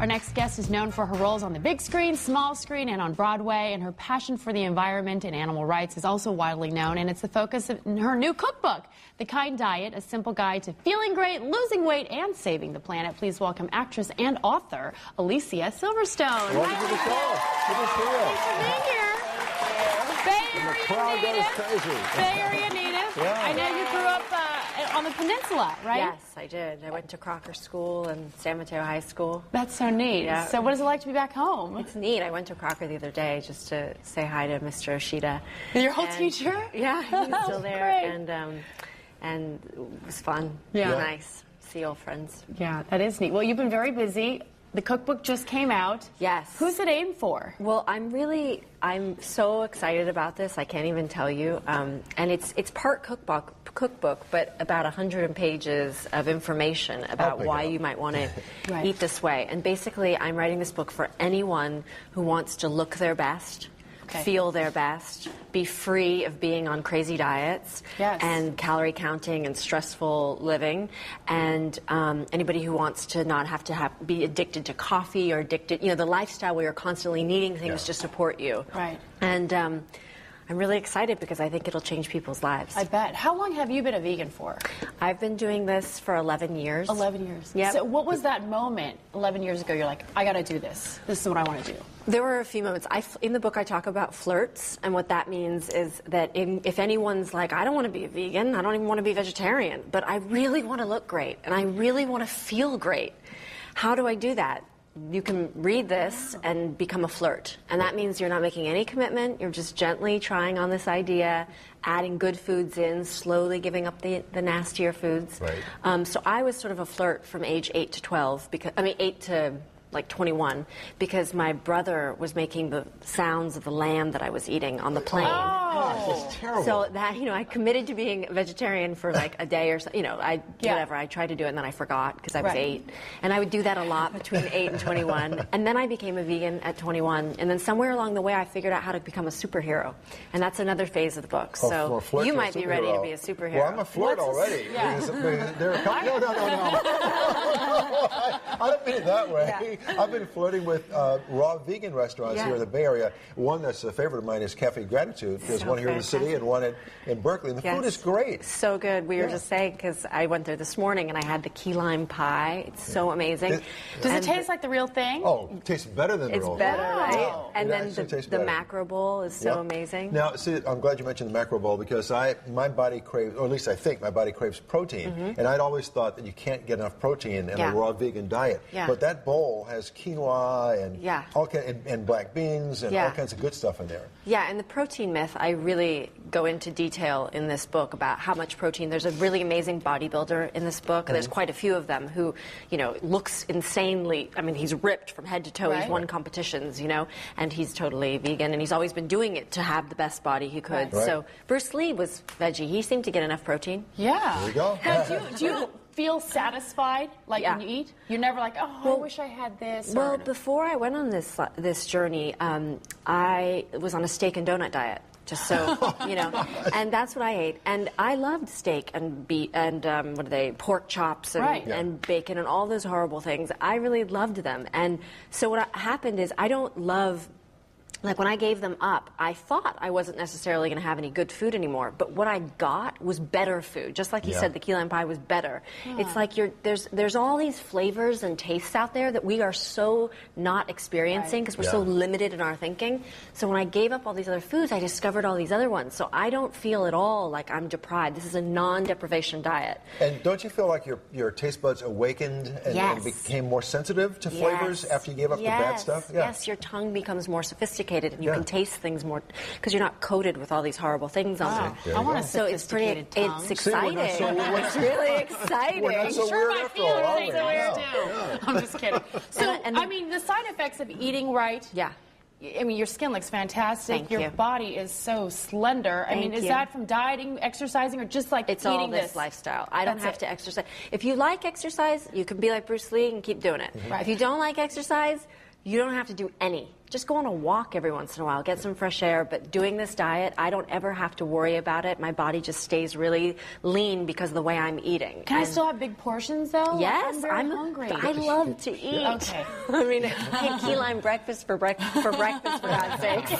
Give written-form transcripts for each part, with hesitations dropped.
Our next guest is known for her roles on the big screen, small screen, and on Broadway, and her passion for the environment and animal rights is also widely known, and it's the focus of her new cookbook, The Kind Diet, a simple guide to feeling great, losing weight, and saving the planet. Please welcome actress and author Alicia Silverstone. Welcome to the show. Good to see you. Thanks for being here. Bay Area native. Bay Area native. Yeah. I know you grew up on the peninsula, right? Yes, I did. I went to Crocker School and San Mateo High School. That's so neat. Yeah. So what is it like to be back home? It's neat. I went to Crocker the other day just to say hi to Mr. Oshita. Your whole teacher? Yeah, he's still there. Great. And it was fun. Yeah. It was nice. See old friends. Yeah, that is neat. Well, you've been very busy. The cookbook just came out. Yes. Who's it aimed for? Well, I'm so excited about this. I can't even tell you. And it's part cookbook, but about 100 pages of information about why you might want to Right. eat this way. And basically, I'm writing this book for anyone who wants to look their best, feel their best, be free of being on crazy diets and calorie counting and stressful living, and anybody who wants to not have to be addicted to coffee or addicted, the lifestyle where you're constantly needing things to support you. Right. And I'm really excited because I think it'll change people's lives. I bet. How long have you been a vegan for? I've been doing this for 11 years. 11 years. Yeah. So what was that moment 11 years ago? You're like, I got to do this. This is what I want to do. There were a few moments. In the book, I talk about flirts, and what that means is that if anyone's like, I don't want to be a vegan, I don't even want to be vegetarian, but I really want to look great, and I really want to feel great, how do I do that? You can read this and become a flirt, and that means you're not making any commitment, you're just gently trying on this idea, adding good foods in, slowly giving up the nastier foods. Right. So I was sort of a flirt from age 8 to 12, 8 to like 21, because my brother was making the sounds of the lamb that I was eating on the plane. Oh, that's terrible. So that, I committed to being vegetarian for like a day or so, whatever. I tried to do it and then I forgot because I was 8. And I would do that a lot between 8 and 21. And then I became a vegan at 21. And then somewhere along the way, I figured out how to become a superhero. And that's another phase of the book. So you might be ready to be a superhero. Well, I'm a flirt already. Because there are a couple, no. I don't mean it that way. Yeah. I've been flirting with raw vegan restaurants here in the Bay Area. One that's a favorite of mine is Cafe Gratitude. There's one here in the city and one in Berkeley. And the food is great. So good. We were just saying, because I went there this morning and I had the key lime pie. It's so amazing. Does it taste like the real thing? Oh, it tastes better than the real thing. It's better, right? Wow. And then the macro bowl is so amazing. Now, see, I'm glad you mentioned the macro bowl because my body craves, or at least I think my body craves protein. And I'd always thought that you can't get enough protein in a raw vegan diet. But that bowl has quinoa and all and black beans and all kinds of good stuff in there. Yeah, and the protein myth, I really go into detail in this book about how much protein. There's a really amazing bodybuilder in this book. There's quite a few of them who, looks insanely, he's ripped from head to toe. He's won competitions, and he's totally vegan, and he's always been doing it to have the best body he could. So Bruce Lee was veggie. He seemed to get enough protein. Yeah. There you go. Do you feel satisfied when you eat? You're never like, I wish I had this. Well, before I went on this journey, I was on a steak and donut diet. Just so, and that's what I ate. And I loved steak and beef and pork chops and bacon and all those horrible things. I really loved them. And so what happened is I don't love. Like when I gave them up, I thought I wasn't necessarily going to have any good food anymore. But what I got was better food. Just like you said, the key lime pie was better. It's like there's all these flavors and tastes out there that we are so not experiencing because we're so limited in our thinking. So when I gave up all these other foods, I discovered all these other ones. So I don't feel at all like I'm deprived. This is a non-deprivation diet. And don't you feel like your taste buds awakened and became more sensitive to flavors after you gave up the bad stuff? Yes, your tongue becomes more sophisticated. And you can taste things more because you're not coated with all these horrible things on them. I want a sophisticated tongue. It's exciting. It's really exciting. We're not so weird after all, are we? I'm just kidding. So, the side effects of eating right. Yeah. Your skin looks fantastic. Thank your you. body is so slender. Is that from dieting, exercising, or just like it's eating all this lifestyle? I don't have to exercise. If you like exercise, you can be like Bruce Lee and keep doing it. If you don't like exercise, you don't have to do any. just go on a walk every once in a while, get some fresh air. But doing this diet, I don't ever have to worry about it. My body just stays really lean because of the way I'm eating. Can I still have big portions, though? Yes, I'm very hungry. I love to eat. Okay. I mean, I eat key lime breakfast for breakfast, for God's sakes.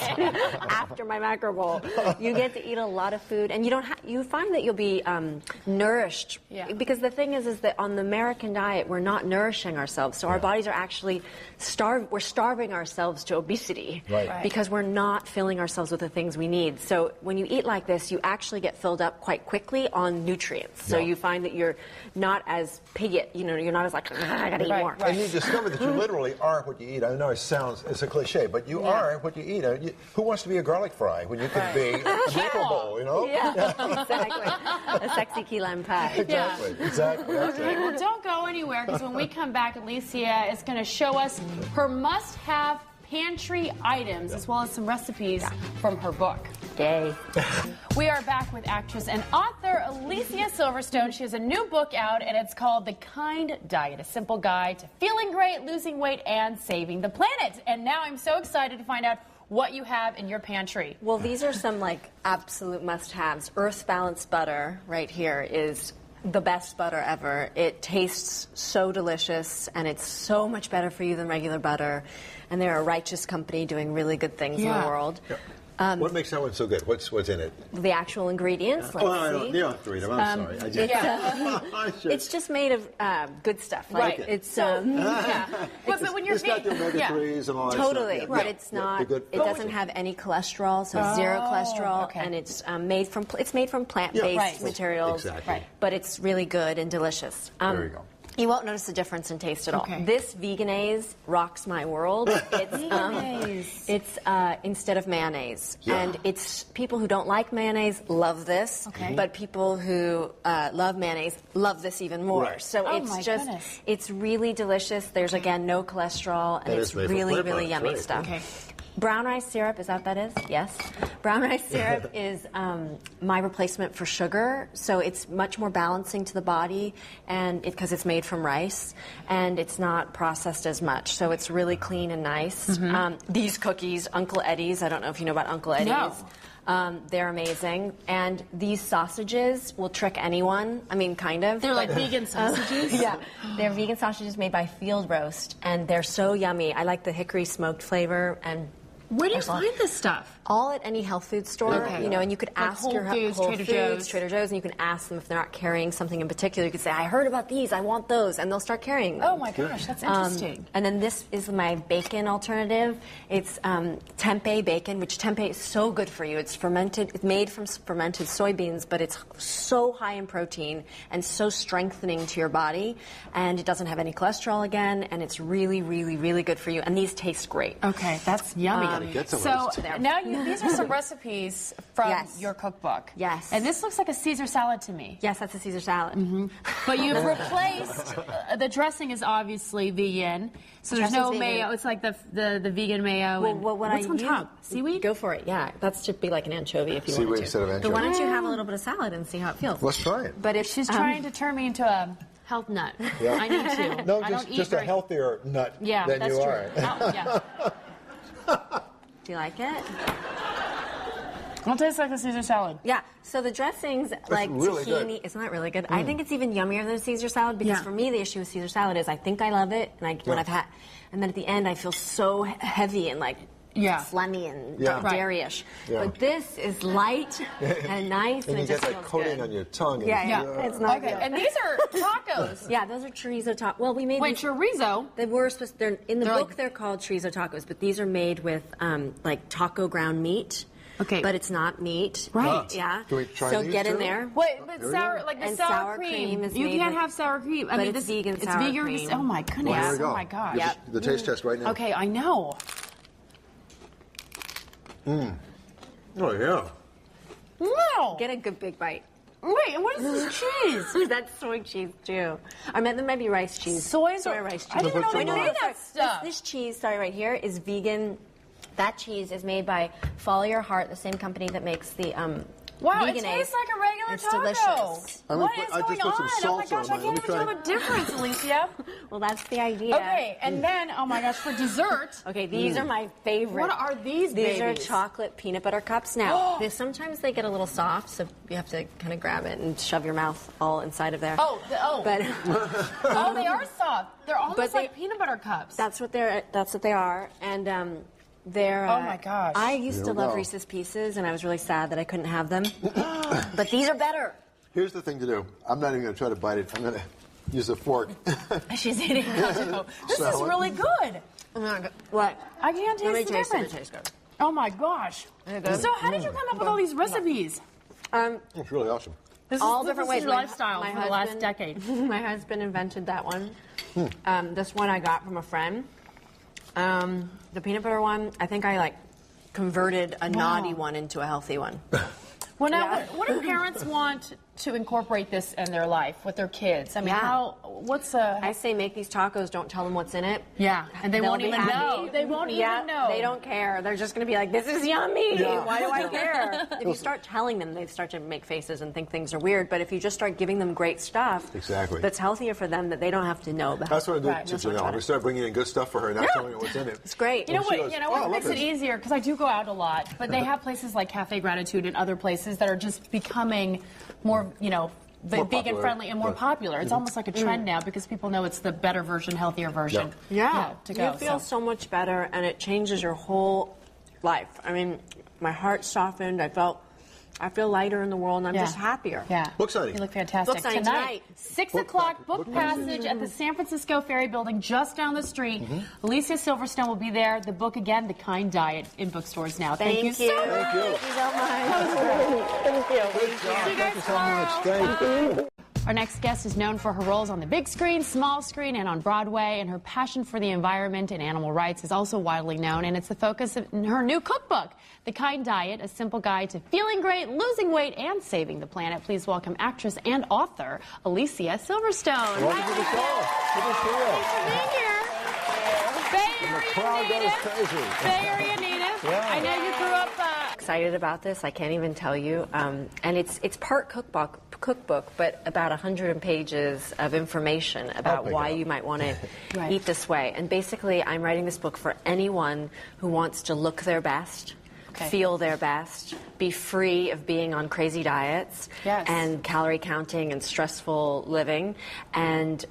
After my macro bowl, you get to eat a lot of food, and you find that you'll be nourished. Yeah. Because the thing is that on the American diet, we're not nourishing ourselves, so our bodies are actually we're starving ourselves to obesity because we're not filling ourselves with the things we need. So when you eat like this, you actually get filled up quite quickly on nutrients. So you find that you're not as piggy, you're not as like, I gotta eat more. And you discover that you literally are what you eat. I know it's a cliche, but you are what you eat. Who wants to be a garlic fry when you could be a macro bowl, Yeah, exactly. A sexy key lime pie. Exactly. Okay, well, don't go anywhere, because when we come back, Alicia is going to show us her must-have pantry items, as well as some recipes from her book. Yay. We are back with actress and author Alicia Silverstone. She has a new book out, and it's called The Kind Diet, a simple guide to feeling great, losing weight, and saving the planet. And now I'm so excited to find out what you have in your pantry. Well, these are some absolute must-haves. Earth Balanced butter right here is the best butter ever. It tastes so delicious, and it's so much better for you than regular butter. And they're a righteous company doing really good things in the world. What makes that one so good? What's in it? The actual ingredients. You don't have to read them. I'm sorry. It's just made of good stuff. It's but when you're it's got the omega-3s and all that totally, stuff. but it's not. It doesn't have any cholesterol, so zero cholesterol, and it's made from plant-based materials. Exactly. But it's really good and delicious. There you go. You won't notice a difference in taste at all. This Vegenaise rocks my world. It's instead of mayonnaise. And it's people who don't like mayonnaise love this, but people who love mayonnaise love this even more. So it's really delicious. There's, again, no cholesterol, and it's really, really yummy stuff. Brown rice syrup, is that what that is? Yes. Brown rice syrup is my replacement for sugar, so it's much more balancing to the body, and because it's made from rice, and it's not processed as much, so it's really clean and nice. These cookies, Uncle Eddie's, I don't know if you know about Uncle Eddie's. No. They're amazing, and these sausages will trick anyone. I mean, kind of. They're like vegan sausages? They're vegan sausages made by Field Roast, and they're so yummy. I like the hickory smoked flavor, and where do you find this stuff? All at any health food store, and you could ask Whole Foods, Trader Joe's, and you can ask them if they're not carrying something in particular. You could say, I heard about these, I want those, and they'll start carrying them. Oh my gosh, that's interesting. And then this is my bacon alternative. It's tempeh bacon, which tempeh is so good for you. It's fermented, it's made from fermented soybeans, but it's so high in protein and so strengthening to your body, and it doesn't have any cholesterol again, and it's really, really, really good for you. And these taste great. Okay, that's yummy. So now these are some recipes from your cookbook. Yes. And this looks like a Caesar salad to me. Yes, that's a Caesar salad. But you've replaced, the dressing is obviously vegan, so there's no mayo. It's like the vegan mayo. Well, what's on top? Seaweed? Go for it, that should be like an anchovy if you Seaweed want to. Instead of anchovy. But why don't you have a little bit of salad and see how it feels? Let's try it. But if she's trying to turn me into a health nut. I need to. No, just a healthier nut than you are. Do you like it? It tastes like a Caesar salad. Yeah. So the dressings, like really tahini, good. it's not really good. I think it's even yummier than a Caesar salad because for me the issue with Caesar salad is I think I love it, and when I've had, and then at the end I feel so heavy and phlegmy and dairy-ish. But this is light and nice, and it you just get feels that coating good. on your tongue. It's not good. And these are tacos. Those are chorizo tacos. Well, we made chorizo. They were supposed. They're in the book. They're called chorizo tacos, but these are made with taco ground meat. But it's not meat. Right. Can we try so these get in too? there. Wait, but sour cream is you made can't with, have sour cream. I but mean, it's vegan sour cream. Oh my goodness. Well, here we go. Oh my gosh. The taste test right now. Okay, I know. Oh yeah. No. Get a good big bite. Wait, what is this cheese? That's soy cheese too. I meant there might be rice cheese. Soy rice cheese. I didn't know they made that stuff. This cheese, right here, is vegan. That cheese is made by Follow Your Heart, the same company that makes the Wow, veganate. it tastes like a regular It's taco. delicious. What is going on? Oh my gosh, I can't even tell the difference, Alicia. Well, that's the idea. Okay, and then, oh my gosh, for dessert. Okay, these are my favorite. What are these These are babies? chocolate peanut butter cups. Now, sometimes they get a little soft, so you have to kind of grab it and shove your mouth all inside of there. But oh, they are soft. They're almost like peanut butter cups. That's what they are, and they're. Oh my gosh! I used to love Reese's Pieces, and I was really sad that I couldn't have them. But these are better. Here's the thing to do. I'm not even going to try to bite it. I'm going to use a fork. She's eating taco. This is really good. What? I can't taste the difference. It tastes good. Oh my gosh! So how did you come up with all these recipes? It's really awesome. This all is, different this ways. Is your lifestyle for the last decade. My husband invented that one. This one I got from a friend. The peanut butter one, I think I converted a naughty one into a healthy one. Well, now, what do parents want to incorporate this in their life with their kids? I mean, I say make these tacos, don't tell them what's in it. Yeah, and they won't even know. They won't even know. They don't care. They're just going to be like, this is yummy. Yeah. Why do I care? If you start telling them, they start to make faces and think things are weird. But if you just start giving them great stuff that's healthier for them that they don't have to know about. That's what I do to Janelle. We start bringing in good stuff for her and not telling her what's in it. It's great. You know what makes it easier? Because I do go out a lot, but they have places like Cafe Gratitude and other places that are just becoming more, vegan friendly and more popular. It's almost like a trend now because people know it's the better version, healthier version. Yeah. To go. You feel so much better, and it changes your whole life. I mean, my heart softened. I feel lighter in the world, and I'm just happier. Yeah. Book signing. You look fantastic. Book signing tonight. 6 o'clock, book passage at the San Francisco Ferry Building just down the street. Alicia Silverstone will be there. The book, again, The Kind Diet, in bookstores now. Thank you so much. Thank you. Thank you so much. Thank you. See you guys tomorrow. Thank you. Our next guest is known for her roles on the big screen, small screen, and on Broadway, and her passion for the environment and animal rights is also widely known, and it's the focus of her new cookbook, The Kind Diet, a simple guide to feeling great, losing weight, and saving the planet. Please welcome actress and author Alicia Silverstone. Welcome to the show. Good to see you. Thanks for being here. Bay Area crowd goes native. crazy. Bay Area native. I know you grew up. Excited about this. I can't even tell you. And it's part cookbook, but about 100 pages of information about why you might want to eat this way. And basically, I'm writing this book for anyone who wants to look their best, feel their best, be free of being on crazy diets and calorie counting and stressful living, and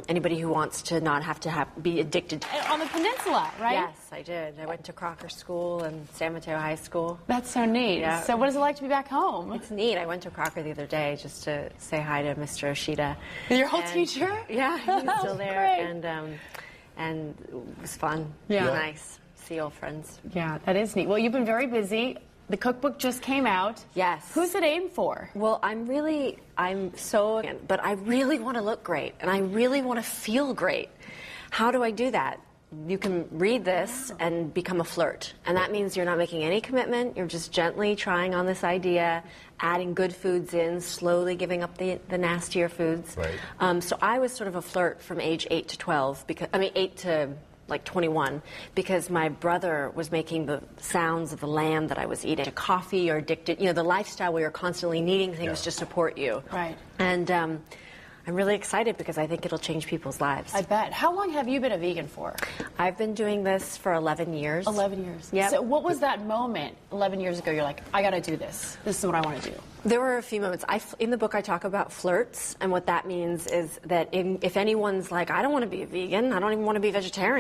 anybody who wants to not have to be addicted. On the peninsula, right? Yes, I did. I went to Crocker School and San Mateo High School. That's so neat. Yeah. So what is it like to be back home? It's neat. I went to Crocker the other day just to say hi to Mr. Oshida. Your whole teacher? Yeah, he's still there. And it was fun. Yeah. Nice. See old friends. Yeah, that is neat. Well, you've been very busy. The cookbook just came out. Yes. Who's it aimed for? Well, but I really want to look great, and I really want to feel great. How do I do that? You can read this and become a flirt, and that means you're not making any commitment. You're just gently trying on this idea, adding good foods in, slowly giving up the nastier foods. Right. So I was sort of a flirt from age 8 to 12, 8 to 21, because my brother was making the sounds of the lamb that I was eating. Coffee or addicted, the lifestyle where you're constantly needing things to support you. Right. And I'm really excited because I think it'll change people's lives. I bet. How long have you been a vegan for? I've been doing this for 11 years. 11 years. Yeah. So what was that moment 11 years ago? You're like, I got to do this. This is what I want to do. There were a few moments. In the book, I talk about flirts, and what that means is that if anyone's like, I don't want to be a vegan, I don't even want to be vegetarian,